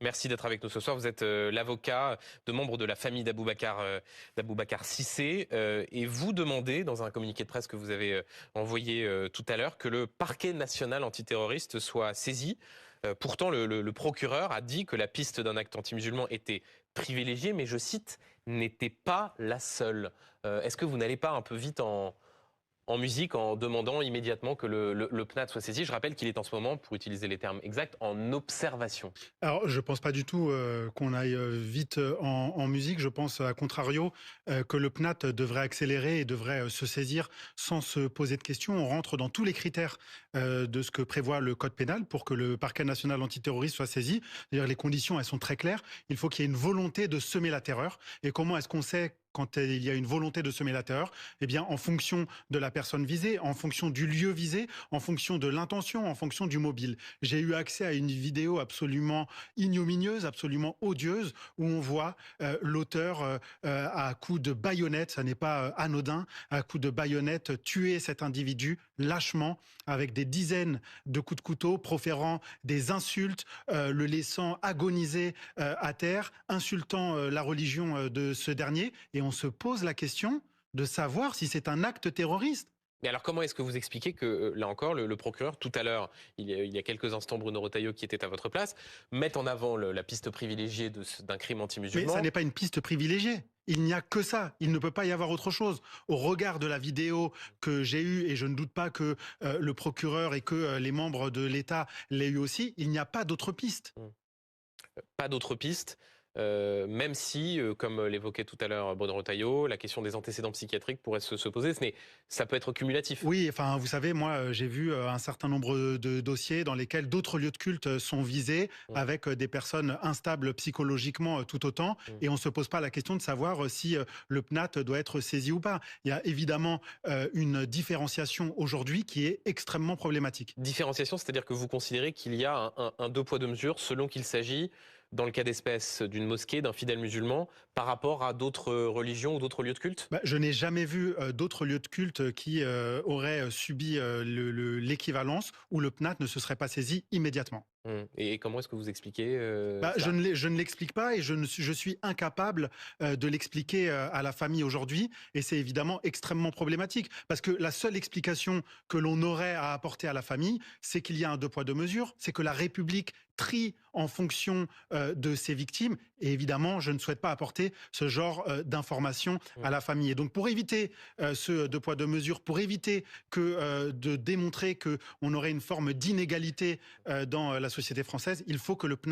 Merci d'être avec nous ce soir. Vous êtes l'avocat de membres de la famille d'Aboubacar Cissé et vous demandez, dans un communiqué de presse que vous avez envoyé tout à l'heure, que le parquet national antiterroriste soit saisi. Pourtant, le procureur a dit que la piste d'un acte anti-musulman était privilégiée, mais je cite, n'était pas la seule. Est-ce que vous n'allez pas un peu vite en musique en demandant immédiatement que le PNAT soit saisi? Je rappelle qu'il est en ce moment, pour utiliser les termes exacts, en observation. Alors, je pense pas du tout qu'on aille vite en musique. Je pense, à contrario, que le PNAT devrait accélérer et devrait se saisir sans se poser de questions. On rentre dans tous les critères de ce que prévoit le code pénal pour que le parquet national antiterroriste soit saisi. C'est-à-dire les conditions, elles sont très claires. Il faut qu'il y ait une volonté de semer la terreur. Et comment est-ce qu'on sait quand il y a une volonté de semer la terreur? Eh bien, en fonction de la personne visée, en fonction du lieu visé, en fonction de l'intention, en fonction du mobile. J'ai eu accès à une vidéo absolument ignominieuse, absolument odieuse, où on voit l'auteur à coups de baïonnette, ça n'est pas anodin, à coups de baïonnette tuer cet individu lâchement avec des dizaines de coups de couteau, proférant des insultes, le laissant agoniser à terre, insultant la religion de ce dernier. Et on se pose la question de savoir si c'est un acte terroriste. Mais alors, comment est-ce que vous expliquez que, là encore, le procureur, tout à l'heure, il y a quelques instants, Bruno Retailleau, qui était à votre place, met en avant la piste privilégiée d'un crime Mais ça anti-musulman? n'est pas une piste privilégiée. Il n'y a que ça. Il ne peut pas y avoir autre chose. Au regard de la vidéo que j'ai eue, et je ne doute pas que le procureur et que les membres de l'État l'aient eu aussi, il n'y a pas d'autre piste. Pas d'autre piste, même si, comme l'évoquait tout à l'heure Bruno Retailleau, la question des antécédents psychiatriques pourrait se poser. Ça peut être cumulatif. Oui, enfin, vous savez, moi, j'ai vu un certain nombre de dossiers dans lesquels d'autres lieux de culte sont visés Mm, avec des personnes instables psychologiquement tout autant, mm. et on se pose pas la question de savoir si le PNAT doit être saisi ou pas. Il y a évidemment une différenciation aujourd'hui qui est extrêmement problématique. Différenciation, c'est-à-dire que vous considérez qu'il y a un deux poids deux mesures selon qu'il s'agit, dans le cas d'espèce, d'une mosquée, d'un fidèle musulman, par rapport à d'autres religions ou d'autres lieux de culte? Bah, je n'ai jamais vu d'autres lieux de culte qui auraient subi l'équivalence où le PNAT ne se serait pas saisi immédiatement. Et comment est-ce que vous expliquez Bah, cela? je ne l'explique pas, et je suis incapable de l'expliquer à la famille aujourd'hui, et c'est évidemment extrêmement problématique parce que la seule explication que l'on aurait à apporter à la famille, c'est qu'il y a un deux poids deux mesures, c'est que la République trie en fonction de ses victimes, et évidemment je ne souhaite pas apporter ce genre d'informations à la famille. Et donc pour éviter ce deux poids deux mesures, pour éviter de démontrer qu'on aurait une forme d'inégalité dans la société française, il faut que le